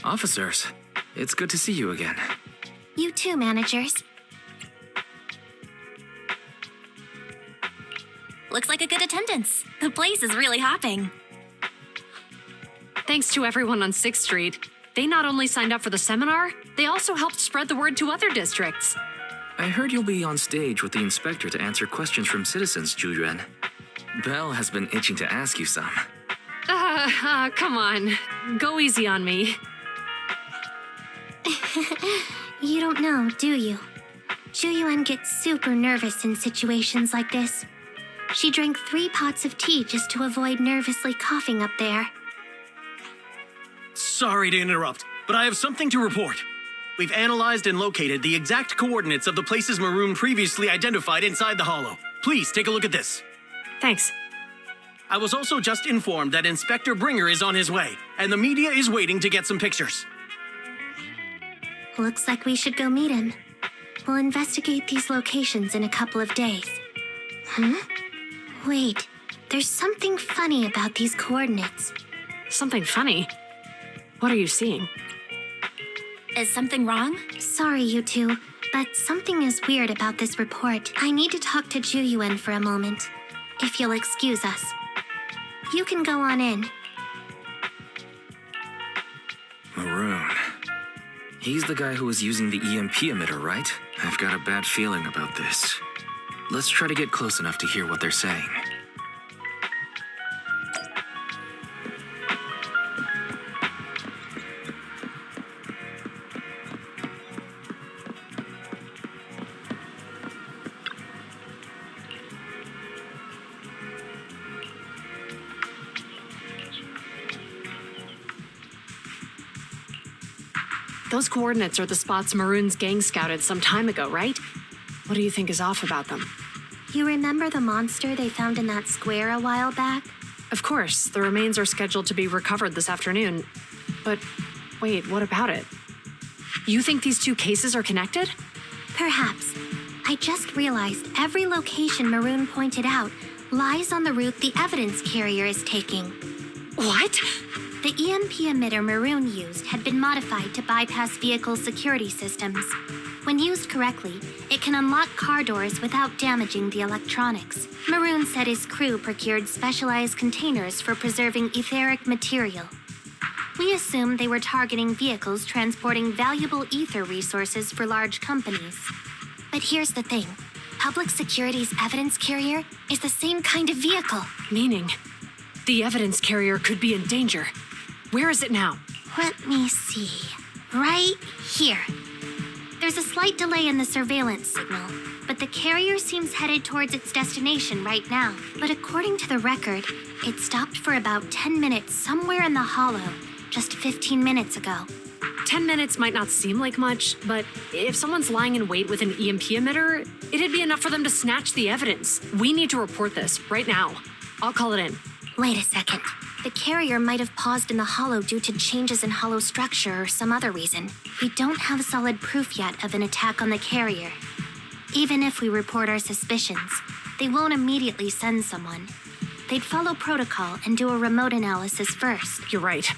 Officers, it's good to see you again. You too, managers. Looks like a good attendance. The place is really hopping. Thanks to everyone on 6th Street. They not only signed up for the seminar, they also helped spread the word to other districts. I heard you'll be on stage with the inspector to answer questions from citizens, Zhu. Belle has been itching to ask you some. Come on. Go easy on me. You don't know, do you? Zhu gets super nervous in situations like this. She drank 3 pots of tea just to avoid nervously coughing up there. Sorry to interrupt, but I have something to report. We've analyzed and located the exact coordinates of the places Maroon previously identified inside the hollow. Please take a look at this. Thanks. I was also just informed that Inspector Bringer is on his way, and the media is waiting to get some pictures. Looks like we should go meet him. We'll investigate these locations in a couple of days. Wait, there's something funny about these coordinates. Something funny? What are you seeing? Is something wrong? Sorry, you two, but something is weird about this report. I need to talk to Zhu for a moment, if you'll excuse us. You can go on in. Maroon. He's the guy who was using the EMP emitter, right? I've got a bad feeling about this. Let's try to get close enough to hear what they're saying. Those coordinates are the spots Maroon's gang scouted some time ago, right? What do you think is off about them? You remember the monster they found in that square a while back? Of course, the remains are scheduled to be recovered this afternoon. But wait, what about it? You think these 2 cases are connected? Perhaps. I just realized every location Maroon pointed out lies on the route the evidence carrier is taking. What? The EMP emitter Maroon used had been modified to bypass vehicle security systems. When used correctly, it can unlock car doors without damaging the electronics. Maroon said his crew procured specialized containers for preserving etheric material. We assumed they were targeting vehicles transporting valuable ether resources for large companies. But here's the thing. Public Security's evidence carrier is the same kind of vehicle. Meaning, the evidence carrier could be in danger. Where is it now? Let me see. Right here. There's a slight delay in the surveillance signal, but the carrier seems headed towards its destination right now. But according to the record, it stopped for about 10 minutes somewhere in the hollow, just 15 minutes ago. 10 minutes might not seem like much, but if someone's lying in wait with an EMP emitter, it'd be enough for them to snatch the evidence. We need to report this right now. I'll call it in. Wait a second. The carrier might have paused in the hollow due to changes in hollow structure or some other reason. We don't have solid proof yet of an attack on the carrier. Even if we report our suspicions, they won't immediately send someone. They'd follow protocol and do a remote analysis first. You're right.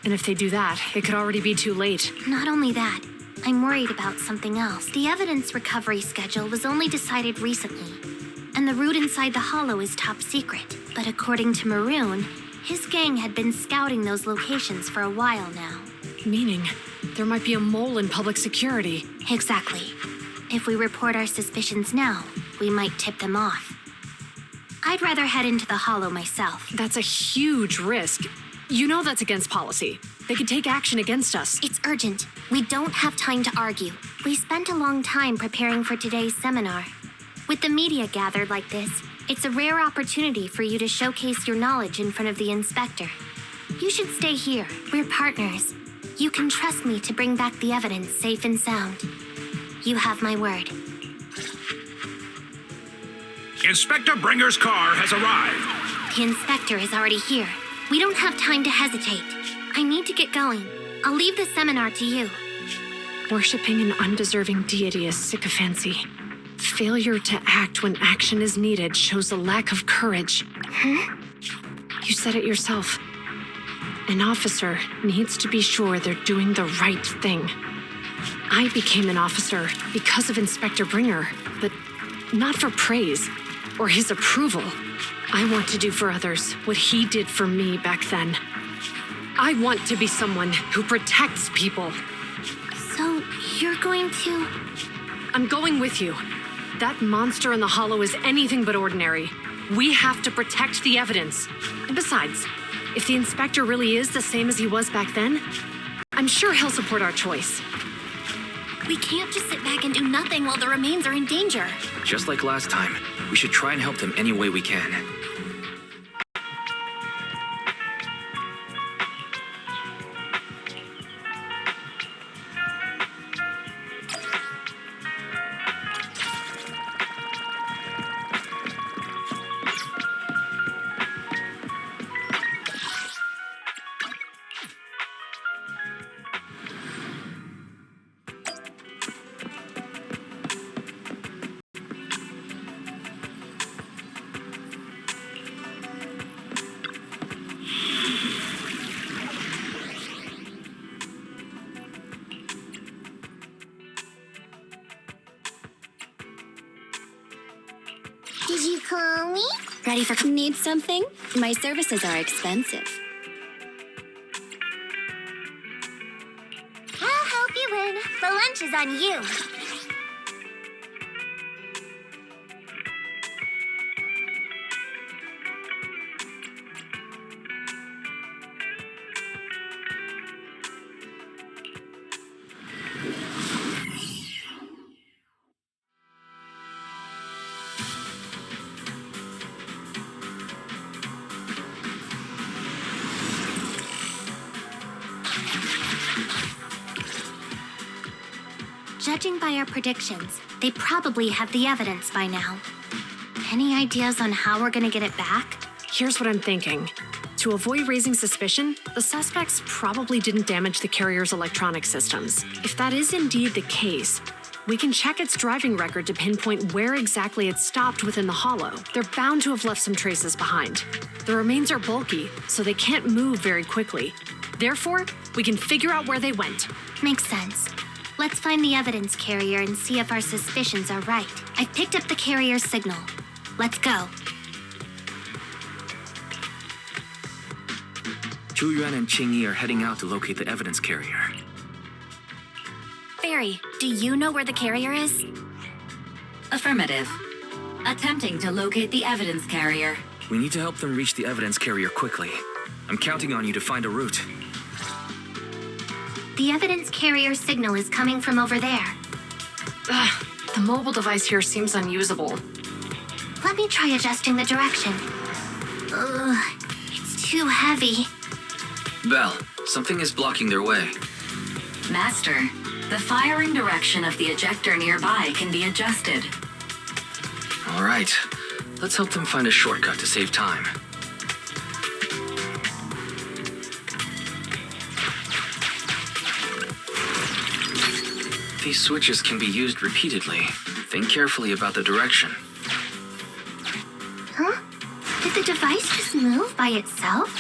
And if they do that, it could already be too late. Not only that, I'm worried about something else. The evidence recovery schedule was only decided recently, and the route inside the hollow is top secret. But according to Maroon, his gang had been scouting those locations for a while now. Meaning, there might be a mole in public security. Exactly. If we report our suspicions now, we might tip them off. I'd rather head into the hollow myself. That's a huge risk. You know that's against policy. They could take action against us. It's urgent. We don't have time to argue. We spent a long time preparing for today's seminar. With the media gathered like this, it's a rare opportunity for you to showcase your knowledge in front of the inspector. You should stay here. We're partners. You can trust me to bring back the evidence safe and sound. You have my word. Inspector Bringer's car has arrived. The inspector is already here. We don't have time to hesitate. I need to get going. I'll leave the seminar to you. Worshipping an undeserving deity is sycophancy. Failure to act when action is needed shows a lack of courage. Huh? You said it yourself. An officer needs to be sure they're doing the right thing. I became an officer because of Inspector Bringer, but not for praise or his approval. I want to do for others what he did for me back then. I want to be someone who protects people. So, you're going to... I'm going with you. That monster in the hollow is anything but ordinary. We have to protect the evidence. And besides, if the inspector really is the same as he was back then, I'm sure he'll support our choice. We can't just sit back and do nothing while the remains are in danger. Just like last time, we should try and help them any way we can. Did you call me? Ready for... Need something? My services are expensive. I'll help you win. The lunch is on you. Judging by our predictions, they probably have the evidence by now. Any ideas on how we're gonna get it back? Here's what I'm thinking. To avoid raising suspicion, the suspects probably didn't damage the carrier's electronic systems. If that is indeed the case, we can check its driving record to pinpoint where exactly it stopped within the hollow. They're bound to have left some traces behind. The remains are bulky, so they can't move very quickly. Therefore, we can figure out where they went. Makes sense. Let's find the evidence carrier and see if our suspicions are right. I've picked up the carrier's signal. Let's go. Chu Yuan and Qing Yi are heading out to locate the evidence carrier. Fairy, do you know where the carrier is? Affirmative. Attempting to locate the evidence carrier. We need to help them reach the evidence carrier quickly. I'm counting on you to find a route. The evidence carrier signal is coming from over there. Ugh, the mobile device here seems unusable. Let me try adjusting the direction. Ugh, it's too heavy. Belle, something is blocking their way. Master, the firing direction of the ejector nearby can be adjusted. All right, let's help them find a shortcut to save time. These switches can be used repeatedly. Think carefully about the direction. Huh? Did the device just move by itself?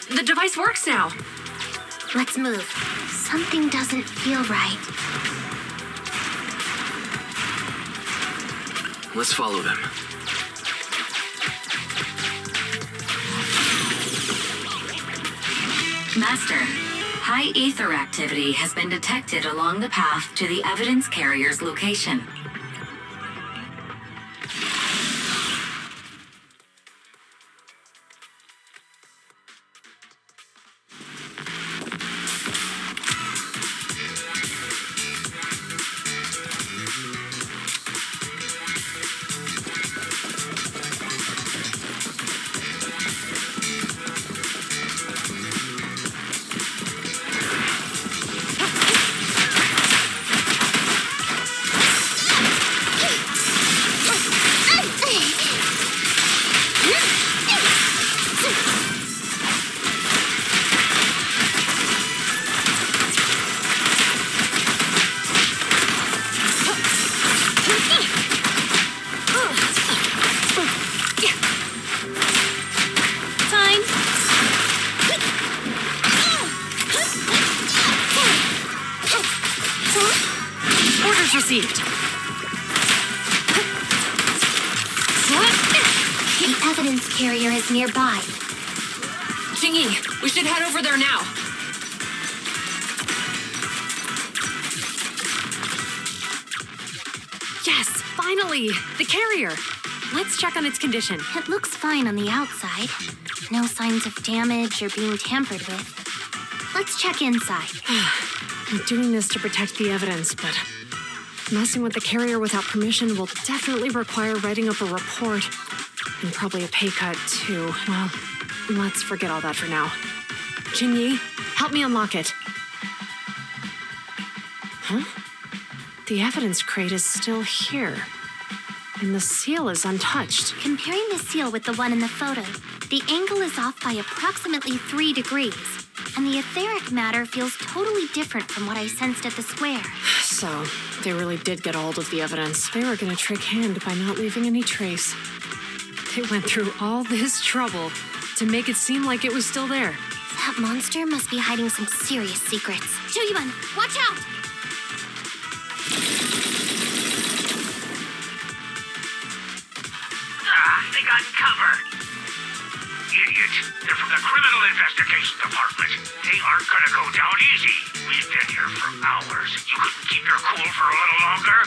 The device works now. Let's move. Something doesn't feel right. Let's follow them. Master, high ether activity has been detected along the path to the evidence carrier's location. Received. The evidence carrier is nearby. Jingyi, we should head over there now. Yes, finally! The carrier! Let's check on its condition. It looks fine on the outside. No signs of damage or being tampered with. Let's check inside. I'm doing this to protect the evidence, but messing with the carrier without permission will definitely require writing up a report. And probably a pay cut, too. Well, let's forget all that for now. Jingyi, help me unlock it. Huh? The evidence crate is still here. And the seal is untouched. Comparing the seal with the one in the photo, the angle is off by approximately 3 degrees. And the etheric matter feels totally different from what I sensed at the square. So, they really did get a hold of the evidence. They were gonna trick Hand by not leaving any trace. They went through all this trouble to make it seem like it was still there. That monster must be hiding some serious secrets. Julian, watch out! They got cover. Idiots. They're from the Criminal Investigation Department. They aren't gonna go down easy. We've been here for hours. You couldn't keep your cool for a little longer?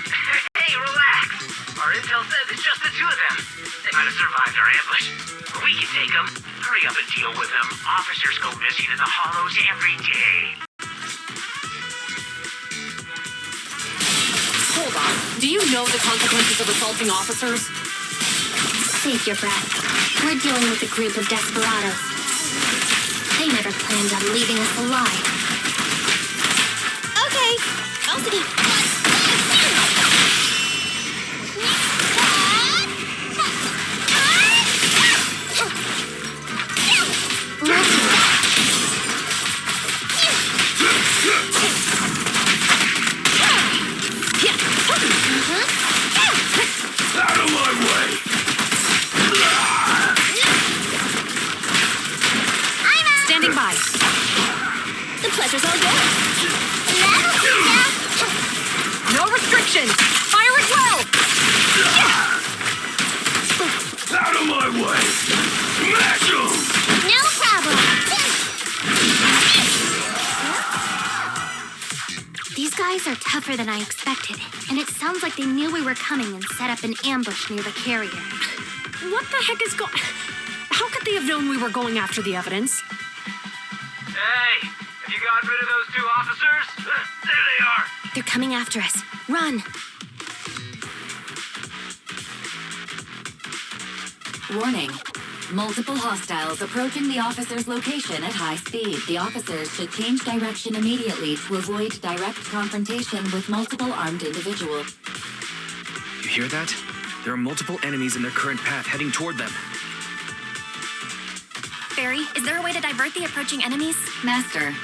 Hey, relax. Our intel says it's just the two of them. They might have survived our ambush. But we can take them. Hurry up and deal with them. Officers go missing in the hollows every day. Hold on. Do you know the consequences of assaulting officers? Save your breath. We're dealing with a group of desperados. They never planned on leaving us alive. Okay, I'll see. Out of my way! Standing by. The pleasure's all yours. No restrictions. Fire at will. Out of my way! Smash 'em! No problem. These guys are tougher than I expected, and it sounds like they knew we were coming and set up an ambush near the carrier. What the heck is going... How could they have known we were going after the evidence? Hey, have you got rid of those two officers? There they are! They're coming after us. Run! Warning. Multiple hostiles approaching the officer's location at high speed. The officers should change direction immediately to avoid direct confrontation with multiple armed individuals. You hear that? There are multiple enemies in their current path heading toward them. Barry, is there a way to divert the approaching enemies? Master,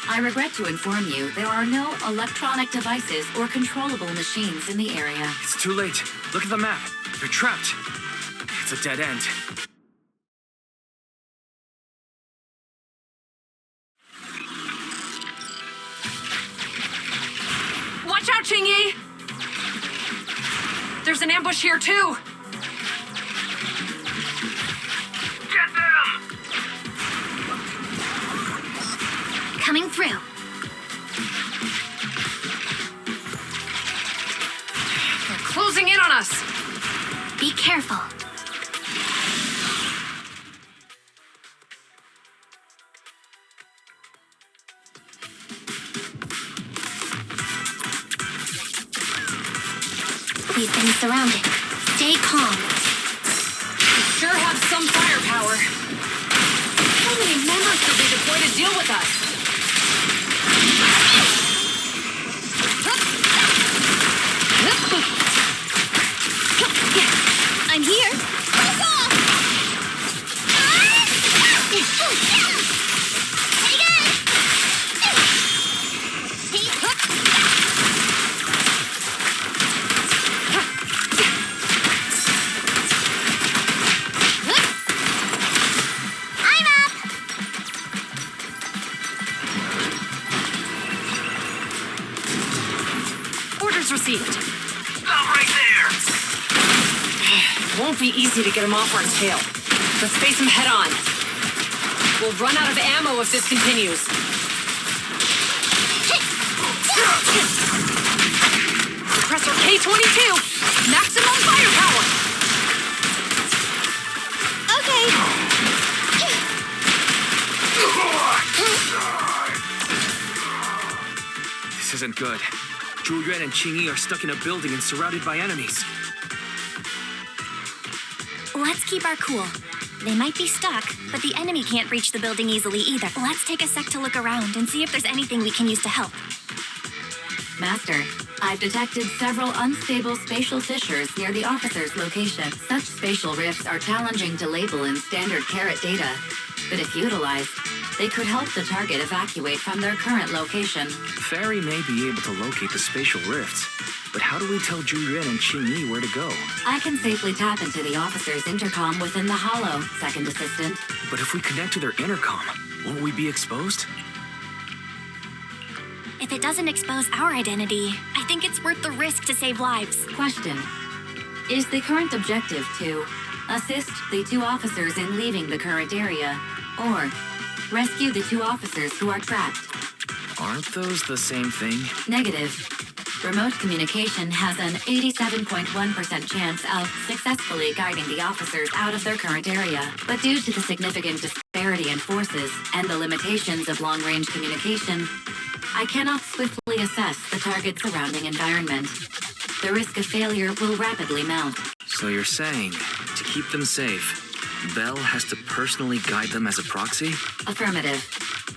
I regret to inform you there are no electronic devices or controllable machines in the area. It's too late. Look at the map. They're trapped. It's a dead end. Watch out, Jingyi! There's an ambush here, too! Get them! Coming through. They're closing in on us! Be careful. We've been surrounded. Stay calm. We sure have some firepower. How many members did they deploy to deal with us? I'm here. Take off! Orders received. I'm right there. Won't be easy to get him off our tail. Let's face him head on. We'll run out of ammo if this continues. Compressor K-22! Maximum firepower! Okay. This isn't good. Zhu Yuan and Qing Yi are stuck in a building and surrounded by enemies. Let's keep our cool. They might be stuck, but the enemy can't reach the building easily either. Let's take a sec to look around and see if there's anything we can use to help. Master, I've detected several unstable spatial fissures near the officer's location. Such spatial rifts are challenging to label in standard carat data, but if utilized, they could help the target evacuate from their current location. Fairy may be able to locate the spatial rifts, but how do we tell Zhu Yuan and Qing Yi where to go? I can safely tap into the officer's intercom within the hollow, second assistant. But if we connect to their intercom, won't we be exposed? If it doesn't expose our identity, I think it's worth the risk to save lives. Question. Is the current objective to assist the 2 officers in leaving the current area, or rescue the 2 officers who are trapped? Aren't those the same thing? Negative. Remote communication has an 87.1% chance of successfully guiding the officers out of their current area. But due to the significant disparity in forces and the limitations of long-range communication, I cannot swiftly assess the target's surrounding environment. The risk of failure will rapidly mount. So you're saying, to keep them safe, Bell has to personally guide them as a proxy? Affirmative.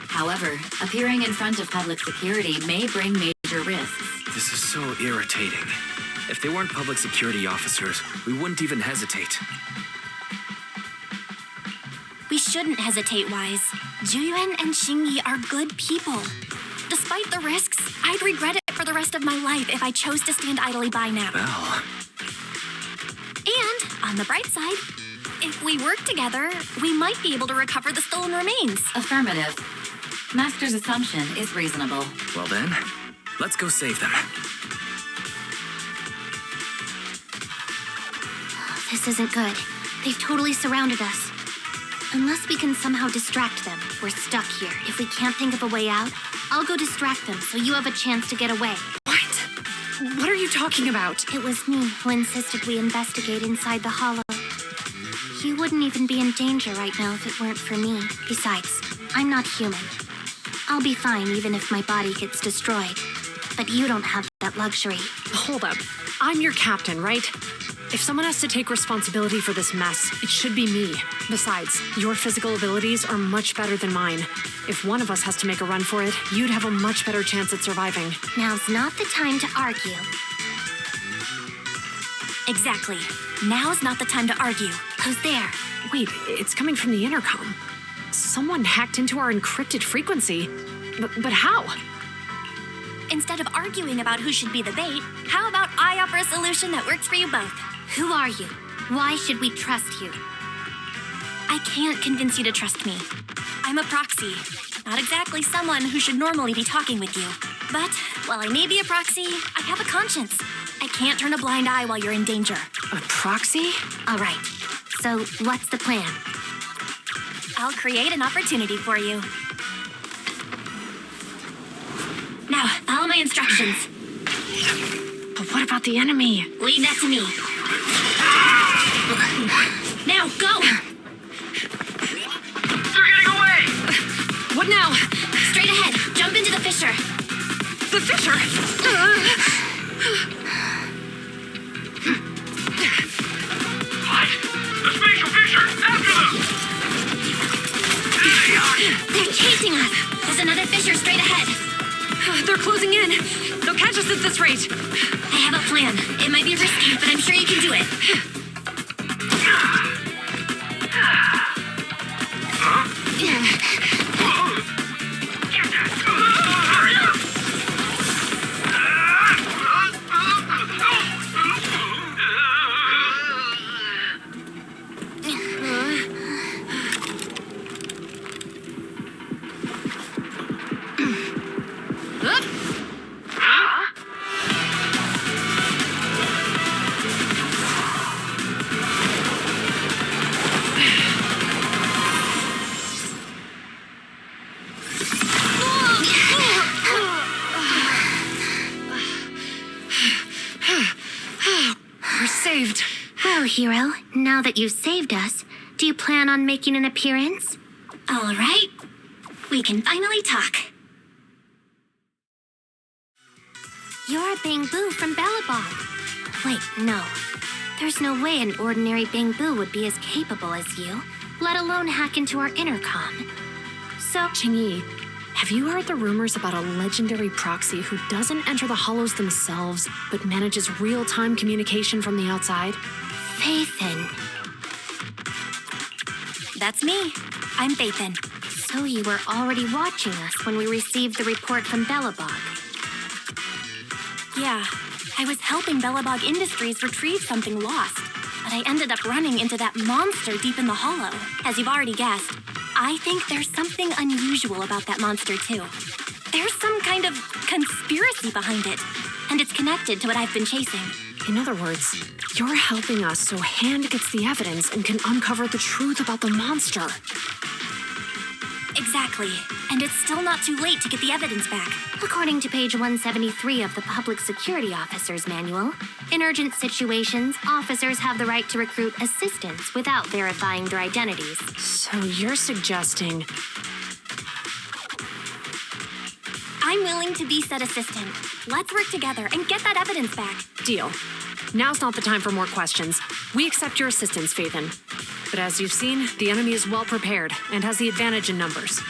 However, appearing in front of public security may bring major risks. This is so irritating. If they weren't public security officers, we wouldn't even hesitate. We shouldn't hesitate, Wise. Zhu Yuan and Qing Yi are good people. Despite the risks, I'd regret it for the rest of my life if I chose to stand idly by now. Bell. And, on the bright side, if we work together, we might be able to recover the stolen remains. Affirmative. Master's assumption is reasonable. Well then, let's go save them. This isn't good. They've totally surrounded us. Unless we can somehow distract them, we're stuck here. If we can't think of a way out, I'll go distract them so you have a chance to get away. What? What are you talking about? It was me who insisted we investigate inside the hollow. You wouldn't even be in danger right now if it weren't for me. Besides, I'm not human. I'll be fine even if my body gets destroyed. But you don't have that luxury. Hold up. I'm your captain, right? If someone has to take responsibility for this mess, it should be me. Besides, your physical abilities are much better than mine. If one of us has to make a run for it, you'd have a much better chance at surviving. Now's not the time to argue. Exactly. Now's not the time to argue. Who's there? Wait, it's coming from the intercom. Someone hacked into our encrypted frequency. But how? Instead of arguing about who should be the bait, how about I offer a solution that works for you both? Who are you? Why should we trust you? I can't convince you to trust me. I'm a proxy, not exactly someone who should normally be talking with you. But while I may be a proxy, I have a conscience. I can't turn a blind eye while you're in danger. A proxy? All right, so what's the plan? I'll create an opportunity for you. Now, follow my instructions. But what about the enemy? Leave that to me. Now, go! They're getting away! What now? Straight ahead. Jump into the fissure. The fissure! What? The spatial fissure! After them! There they are! They're chasing us. There's another fissure straight ahead. They're closing in. They'll catch us at this rate. I have a plan. It might be risky, but I'm sure you can do it. Hurry up! saved. Well, hero, now that you've saved us, do you plan on making an appearance? All right. We can finally talk. You're a Bangbu from Bellabog. Wait, no. There's no way an ordinary Bangbu would be as capable as you, let alone hack into our intercom. So, Qingyi, have you heard the rumors about a legendary proxy who doesn't enter the hollows themselves, but manages real-time communication from the outside? Faithin. That's me. I'm Faithin. So you were already watching us when we received the report from Bellabog. Yeah, I was helping Bellabog Industries retrieve something lost, but I ended up running into that monster deep in the hollow. As you've already guessed, I think there's something unusual about that monster too. There's some kind of conspiracy behind it, and it's connected to what I've been chasing. In other words, you're helping us so Hand gets the evidence and can uncover the truth about the monster. Exactly, and it's still not too late to get the evidence back. According to page 173 of the Public Security Officer's Manual, in urgent situations, officers have the right to recruit assistants without verifying their identities. So you're suggesting... I'm willing to be said assistant. Let's work together and get that evidence back. Deal. Now's not the time for more questions. We accept your assistance, Faithin. But as you've seen, the enemy is well prepared and has the advantage in numbers.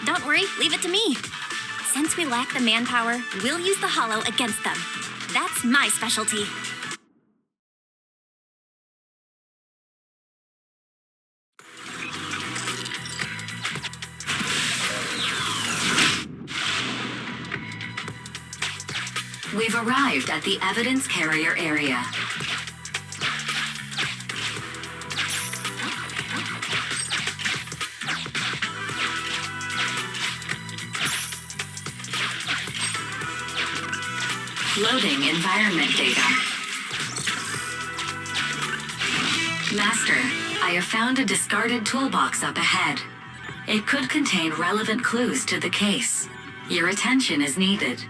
Don't worry, leave it to me. Since we lack the manpower, we'll use the hollow against them. That's my specialty. We've arrived at the evidence carrier area. Loading environment data. Master, I have found a discarded toolbox up ahead. It could contain relevant clues to the case. Your attention is needed.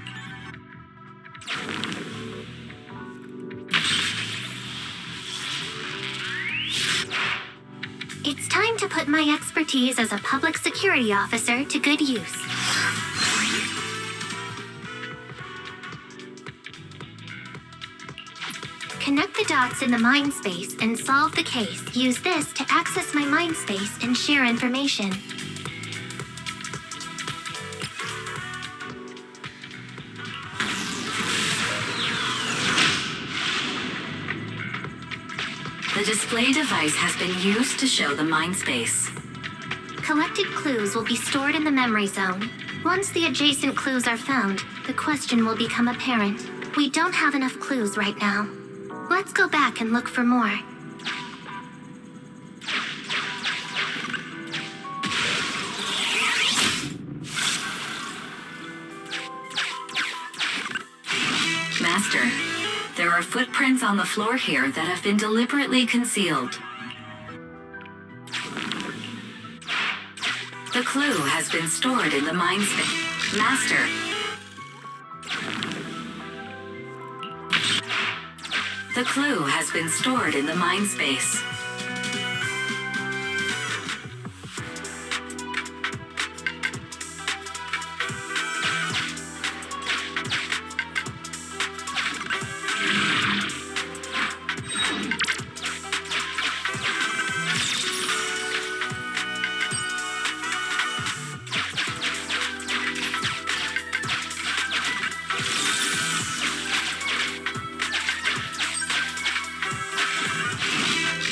It's time to put my expertise as a public security officer to good use. Connect the dots in the mind space and solve the case. Use this to access my mind space and share information. The display device has been used to show the mind space. Collected clues will be stored in the memory zone. Once the adjacent clues are found, the question will become apparent. We don't have enough clues right now. Let's go back and look for more. Master, there are footprints on the floor here that have been deliberately concealed. The clue has been stored in the mind space. Master. The clue has been stored in the mind space.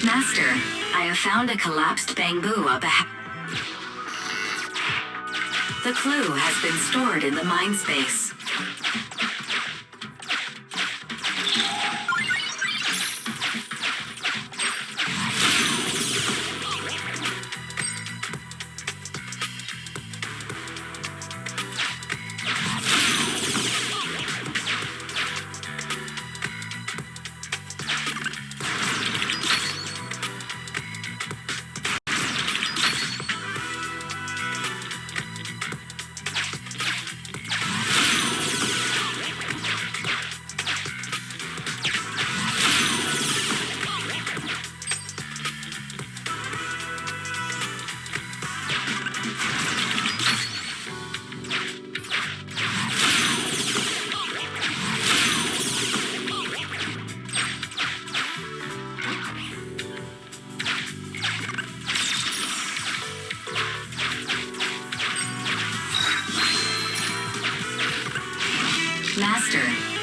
Master, I have found a collapsed bamboo up ahead. The clue has been stored in the mind space.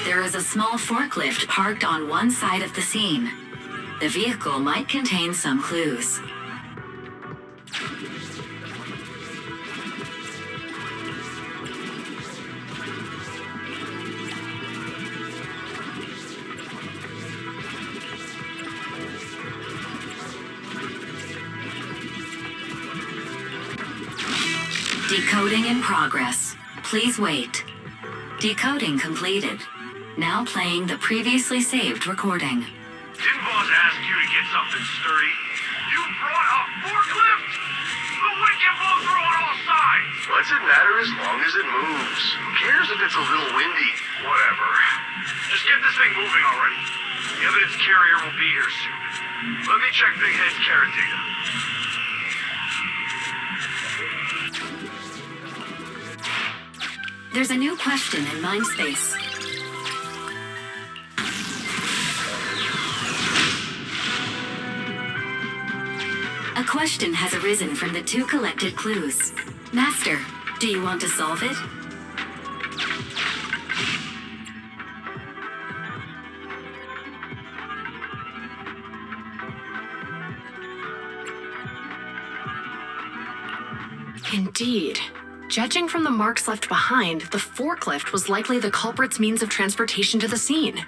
There is a small forklift parked on one side of the scene. The vehicle might contain some clues. Decoding in progress. Please wait. Decoding completed. Now playing the previously saved recording. Didn't boss ask you to get something sturdy? You brought a forklift? The wind can blow through on all sides. What's it matter as long as it moves? Who cares if it's a little windy? Whatever. Just get this thing moving already. The evidence carrier will be here soon. Let me check Big Head's carrot data. There's a new question in Mindspace. A question has arisen from the two collected clues. Master, do you want to solve it? Indeed. Judging from the marks left behind, the forklift was likely the culprit's means of transportation to the scene.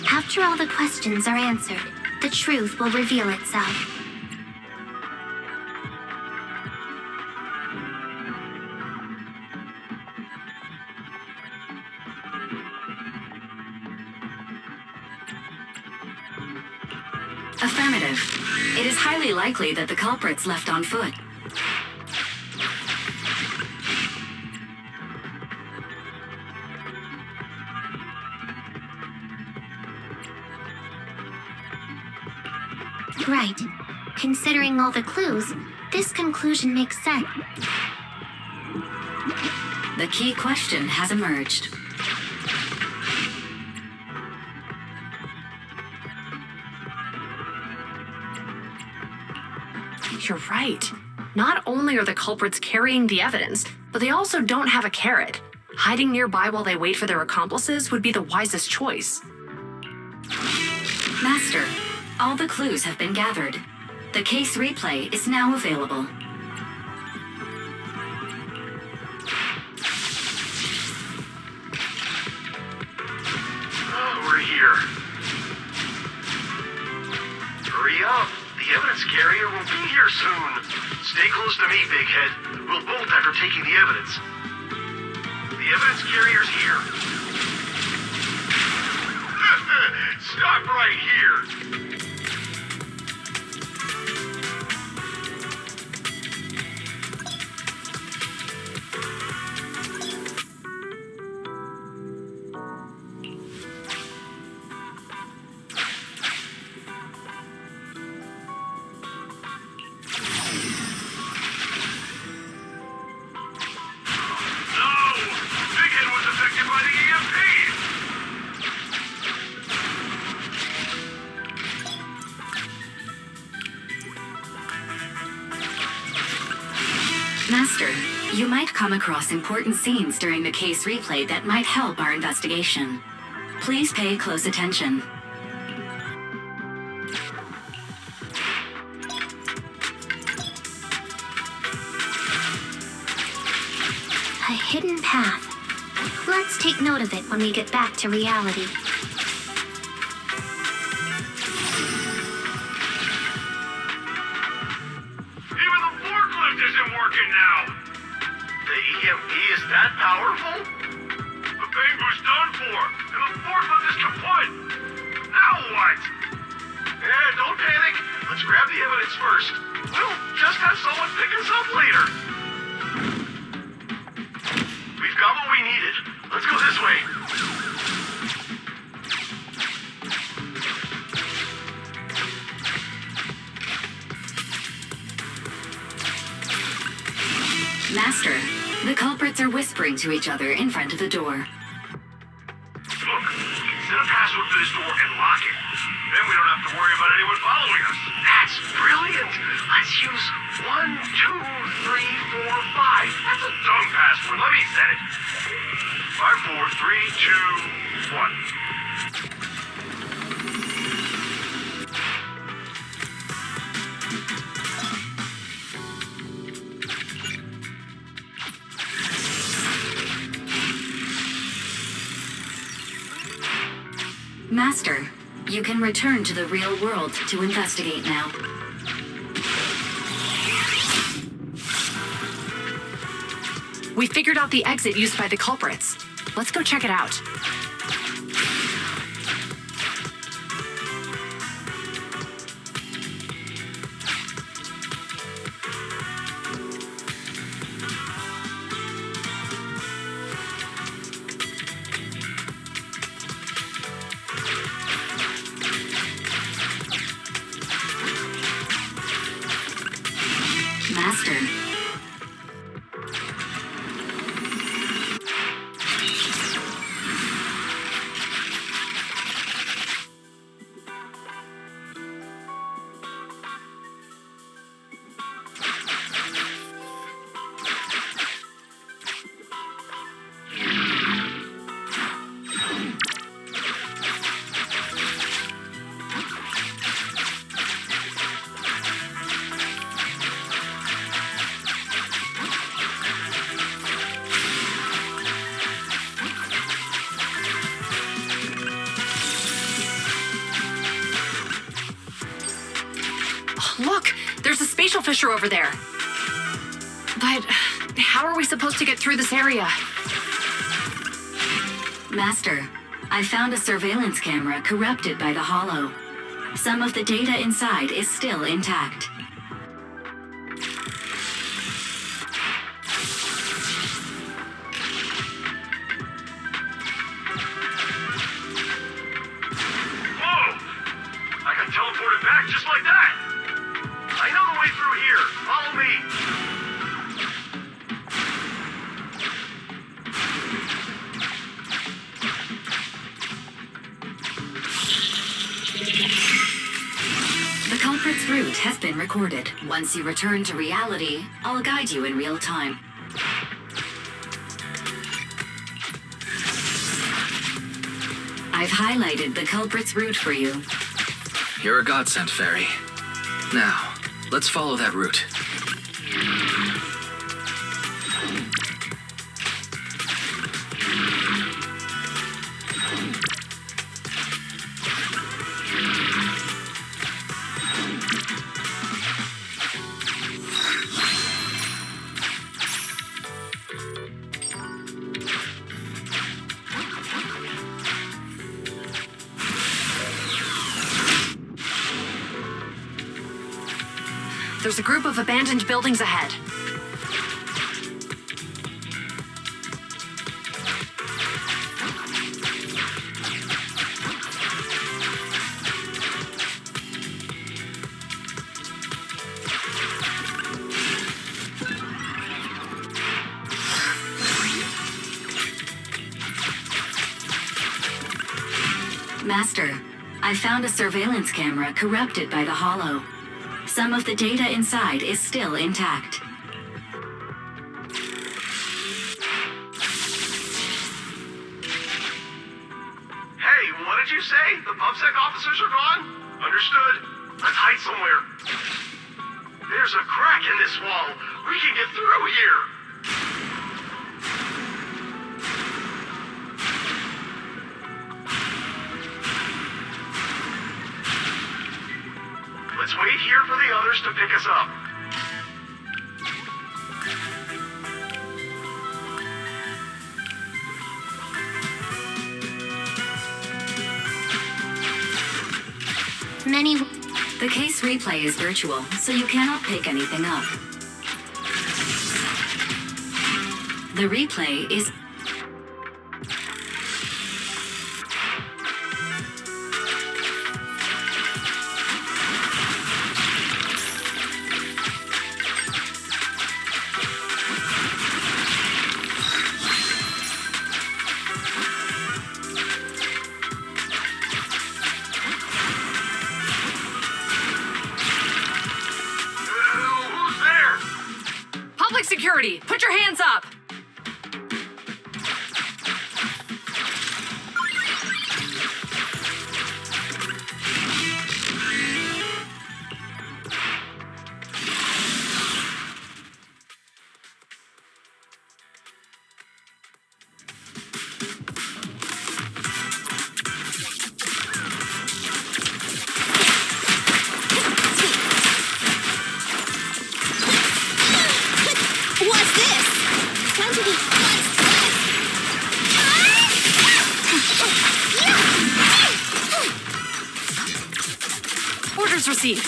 After all the questions are answered, the truth will reveal itself. Affirmative. It is highly likely that the culprit's left on foot. Right. Considering all the clues, this conclusion makes sense. The key question has emerged. You're right. Not only are the culprits carrying the evidence, but they also don't have a carrot. Hiding nearby while they wait for their accomplices would be the wisest choice. Master, all the clues have been gathered. The case replay is now available. We're here. Hurry up. The evidence carrier will be here soon. Stay close to me, Big Head. We'll bolt after taking the evidence. The evidence carrier's here. Stop right here. Master, you might come across important scenes during the case replay that might help our investigation. Please pay close attention. A hidden path. Let's take note of it when we get back to reality. Even the forklift isn't working now. The EMP is that powerful? The Bangu's done for, and the forklift is kaput. Now what? Don't panic. Let's grab the evidence first. We'll just have someone pick us up later. We've got what we needed. Let's go this way. Master, the culprits are whispering to each other in front of the door. Look, set a password for this door and lock it. Then we don't have to worry about anyone following us. That's brilliant. Let's use 1, 2, 3, 4, 5. That's a dumb password. Let me set it. 5, 4, 3, 2, 1. Master, you can return to the real world to investigate now. We figured out the exit used by the culprits. Let's go check it out. Master. Look, there's a spatial fissure over there. But how are we supposed to get through this area? Master, I found a surveillance camera corrupted by the hollow. Some of the data inside is still intact. Whoa! I got teleported back just like that! I know the way through here. Follow me. The culprit's route has been recorded. Once you return to reality, I'll guide you in real time. I've highlighted the culprit's route for you. You're a godsend, Fairy. Now, let's follow that route. There's a group of abandoned buildings ahead. Master, I found a surveillance camera corrupted by the hollow. Some of the data inside is still intact. Hey, what did you say? The PubSec officers are gone? Understood. Let's hide somewhere. There's a crack in this wall. We can get through here. Let's wait here for the others to pick us up. Many. The case replay is virtual, so you cannot pick anything up. The replay is... Who's there? Public security, put your hands up! Orders received.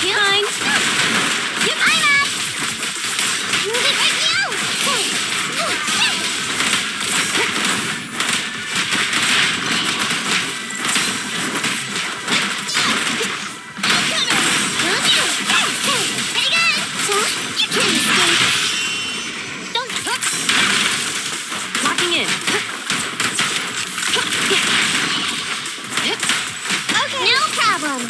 Fine. Yep, I'm up. Locking in. Okay. No problem.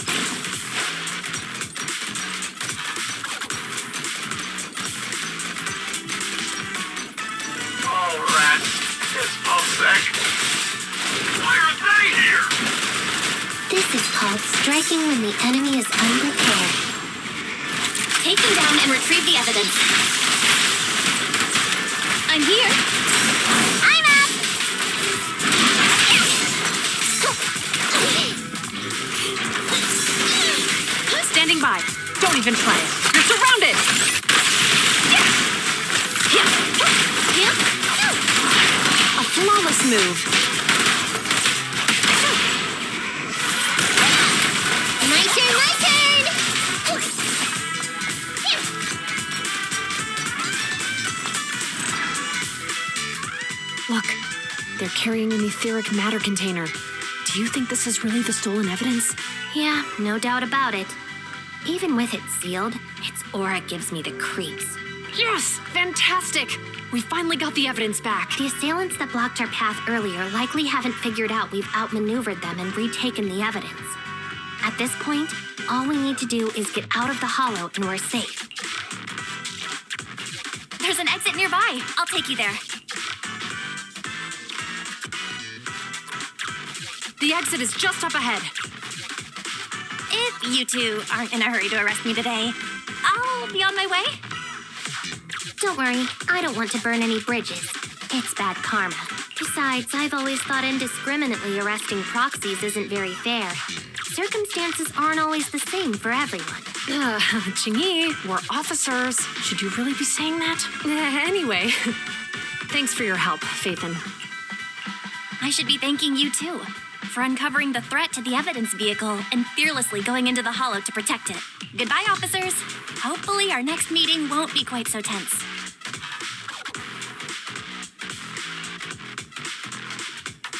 Oh, rats. It's PubSec. Why are they here? This is called striking when the enemy is unprepared. Take them down and retrieve the evidence. I'm here. I'm up. Standing by. Don't even try it. You're surrounded. A flawless move. My turn, my turn. Look, they're carrying an etheric matter container. Do you think this is really the stolen evidence? Yeah, no doubt about it. Even with it sealed, its aura gives me the creeps. Yes! Fantastic! We finally got the evidence back. The assailants that blocked our path earlier likely haven't figured out we've outmaneuvered them and retaken the evidence. At this point, all we need to do is get out of the hollow and we're safe. There's an exit nearby. I'll take you there. The exit is just up ahead. If you two aren't in a hurry to arrest me today, I'll be on my way. Don't worry, I don't want to burn any bridges. It's bad karma. Besides, I've always thought indiscriminately arresting proxies isn't very fair. Circumstances aren't always the same for everyone. Qingyi, we're officers. Should you really be saying that? Anyway, thanks for your help, Phaethon. I should be thanking you too for uncovering the threat to the evidence vehicle and fearlessly going into the hollow to protect it. Goodbye, officers. Hopefully our next meeting won't be quite so tense.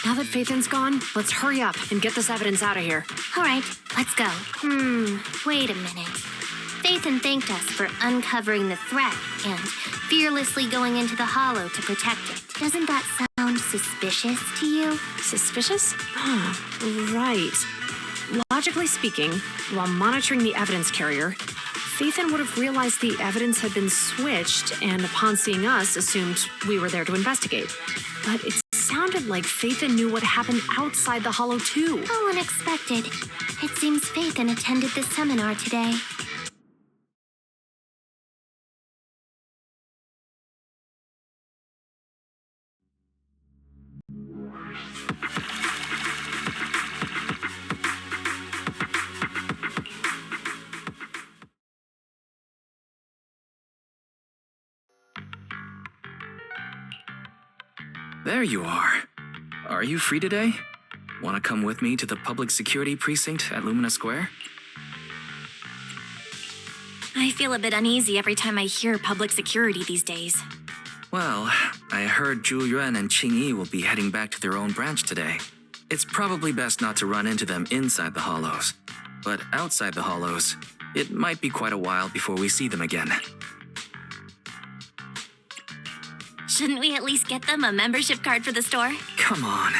Now that Phaethon's gone, let's hurry up and get this evidence out of here. All right, let's go. Wait a minute. Phaethon thanked us for uncovering the threat and fearlessly going into the hollow to protect it. Doesn't that sound suspicious to you? Suspicious? Right. Logically speaking, while monitoring the evidence carrier, Phaethon would have realized the evidence had been switched and upon seeing us assumed we were there to investigate. But it sounded like Phaethon knew what happened outside the hollow too. How unexpected. It seems Phaethon attended the seminar today. There you are. Are you free today? Want to come with me to the public security precinct at Lumina Square? I feel a bit uneasy every time I hear public security these days. Well, I heard Zhu Yuan and Qingyi will be heading back to their own branch today. It's probably best not to run into them inside the hollows. But outside the hollows, it might be quite a while before we see them again. Shouldn't we at least get them a membership card for the store? Come on.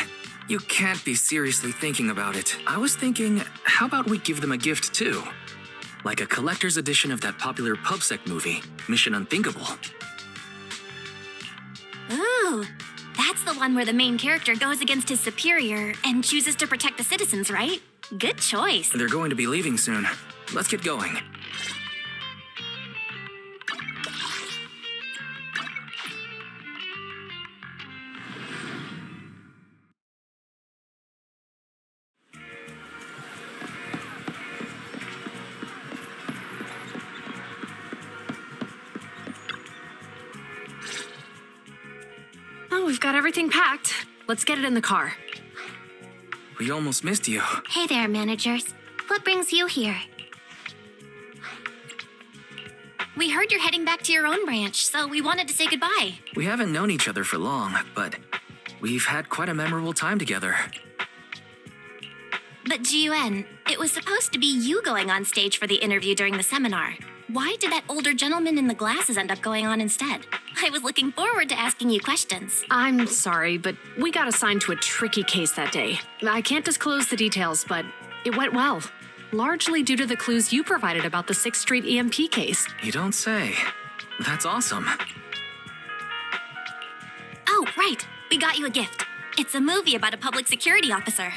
You can't be seriously thinking about it. I was thinking, how about we give them a gift too? Like a collector's edition of that popular PubSec movie, Mission Unthinkable. Ooh, that's the one where the main character goes against his superior and chooses to protect the citizens, right? Good choice. They're going to be leaving soon. Let's get going. Well, we've got everything packed. let's get it in the car. We almost missed you. Hey there, managers. What brings you here? We heard you're heading back to your own branch, so we wanted to say goodbye. We haven't known each other for long, but we've had quite a memorable time together. But Jiayuan, it was supposed to be you going on stage for the interview during the seminar. Why did that older gentleman in the glasses end up going on instead? I was looking forward to asking you questions. I'm sorry, but we got assigned to a tricky case that day. I can't disclose the details, but it went well. Largely due to the clues you provided about the 6th Street EMP case. You don't say. That's awesome. Oh, right. We got you a gift. It's a movie about a public security officer.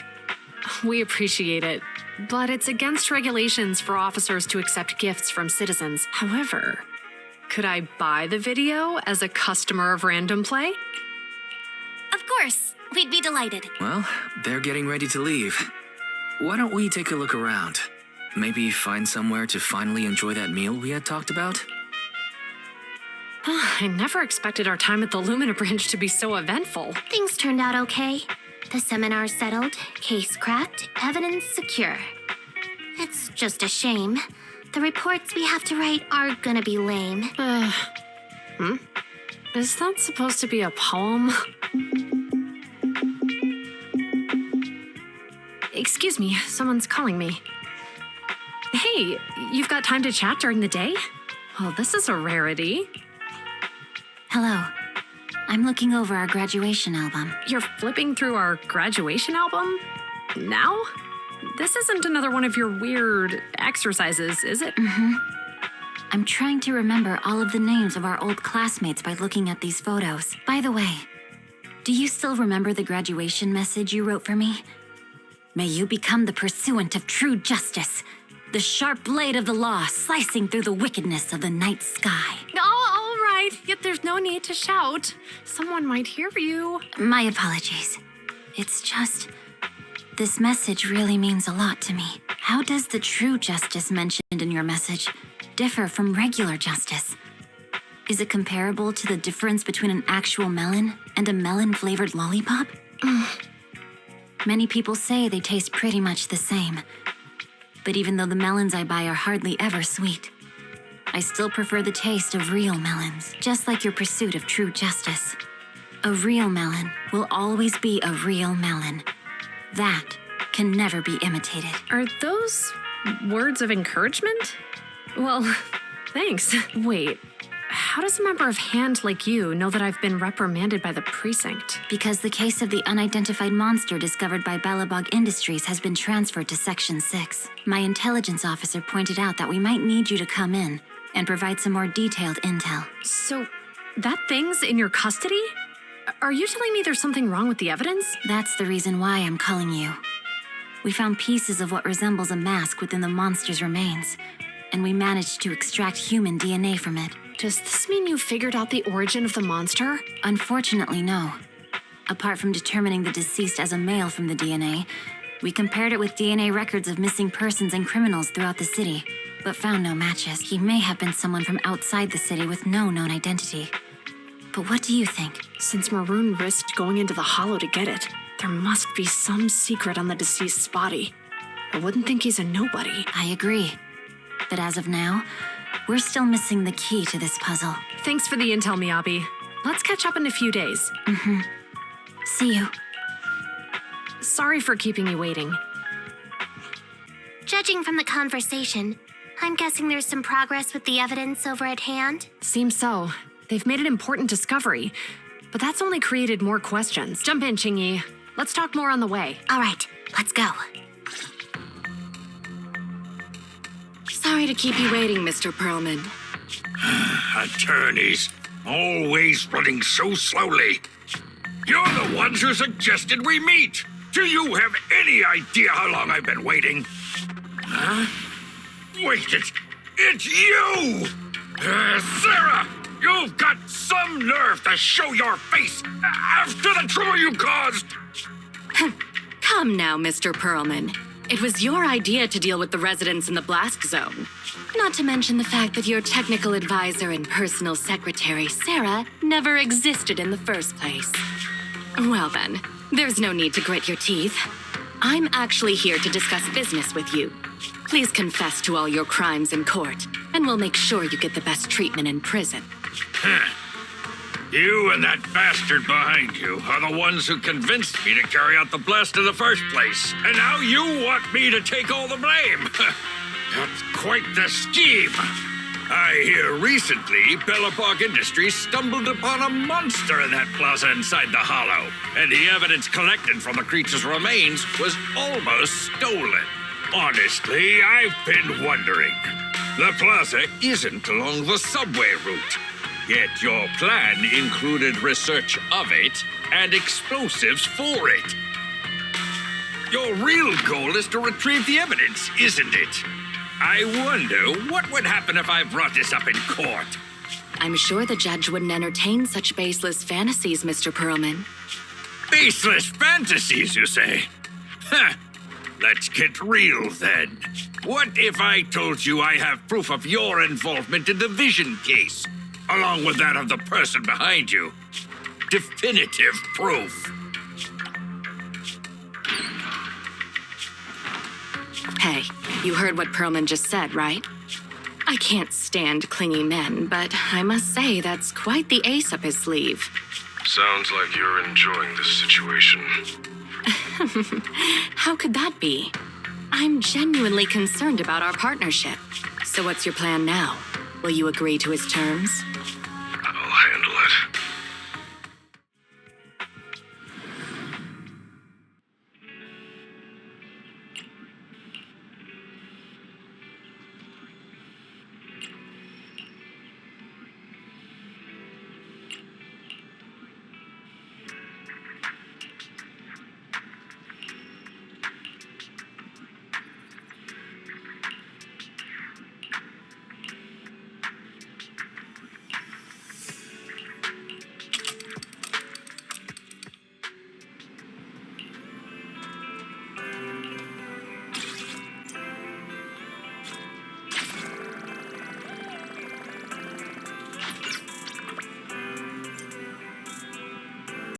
We appreciate it, but it's against regulations for officers to accept gifts from citizens. However, could I buy the video as a customer of Random Play? Of course. We'd be delighted. Well, they're getting ready to leave. Why don't we take a look around? Maybe find somewhere to finally enjoy that meal we had talked about? I never expected our time at the Lumina branch to be so eventful. Things turned out okay. The seminar settled, case cracked, evidence secure. It's just a shame. The reports we have to write are gonna be lame. Is that supposed to be a poem? Excuse me, someone's calling me. Hey, you've got time to chat during the day? Well, this is a rarity. Hello. I'm looking over our graduation album. You're flipping through our graduation album? Now? This isn't another one of your weird exercises, is it? I'm trying to remember all of the names of our old classmates by looking at these photos. By the way, do you still remember the graduation message you wrote for me? May you become the pursuant of true justice, the sharp blade of the law slicing through the wickedness of the night sky. Oh, all right. Yet there's no need to shout. Someone might hear you. My apologies. It's just, this message really means a lot to me. How does the true justice mentioned in your message differ from regular justice? Is it comparable to the difference between an actual melon and a melon-flavored lollipop? Many people say they taste pretty much the same. But even though the melons I buy are hardly ever sweet, I still prefer the taste of real melons, just like your pursuit of true justice. A real melon will always be a real melon. That can never be imitated. Are those words of encouragement? Well, thanks. Wait, how does a member of Hand like you know that I've been reprimanded by the precinct? Because the case of the unidentified monster discovered by Belobog Industries has been transferred to Section 6. My intelligence officer pointed out that we might need you to come in and provide some more detailed intel. So, that thing's in your custody? Are you telling me there's something wrong with the evidence? That's the reason why I'm calling you. We found pieces of what resembles a mask within the monster's remains, and we managed to extract human DNA from it. Does this mean you figured out the origin of the monster? Unfortunately, no. Apart from determining the deceased as a male from the DNA, we compared it with DNA records of missing persons and criminals throughout the city, but found no matches. He may have been someone from outside the city with no known identity. But what do you think? Since Maroon risked going into the Hollow to get it, there must be some secret on the deceased's body. I wouldn't think he's a nobody. I agree. But as of now, we're still missing the key to this puzzle. Thanks for the intel, Miyabi. Let's catch up in a few days. See you. Sorry for keeping you waiting. Judging from the conversation, I'm guessing there's some progress with the evidence over at Hand. Seems so. They've made an important discovery, but that's only created more questions. Jump in, Qingyi. Let's talk more on the way. All right, let's go. Sorry to keep you waiting, Mr. Perlman. Attorneys, always running so slowly. You're the ones who suggested we meet. Do you have any idea how long I've been waiting? Huh? Wait, it's you! Sarah! You've got some nerve to show your face after the trouble you caused! Come now, Mr. Perlman. It was your idea to deal with the residents in the blast zone. Not to mention the fact that your technical advisor and personal secretary, Sarah, never existed in the first place. Well then, There's no need to grit your teeth. I'm actually here to discuss business with you. Please confess to all your crimes in court, and we'll make sure you get the best treatment in prison. You and that bastard behind you are the ones who convinced me to carry out the blast in the first place. And now you want me to take all the blame. That's quite the scheme. I hear recently Bellabog Industries stumbled upon a monster in that plaza inside the hollow, and the evidence collected from the creature's remains was almost stolen. Honestly, I've been wondering. The plaza isn't along the subway route, yet your plan included research of it and explosives for it. Your real goal is to retrieve the evidence, isn't it? I wonder what would happen if I brought this up in court. I'm sure the judge wouldn't entertain such baseless fantasies, Mr. Perlman. Baseless fantasies, you say? Huh. Let's get real then. What if I told you I have proof of your involvement in the Vision case, along with that of the person behind you? Definitive proof. Hey, you heard what Perlman just said, right? I can't stand clingy men, but I must say that's quite the ace up his sleeve. Sounds like you're enjoying this situation. How could that be? I'm genuinely concerned about our partnership. So what's your plan now? Will you agree to his terms?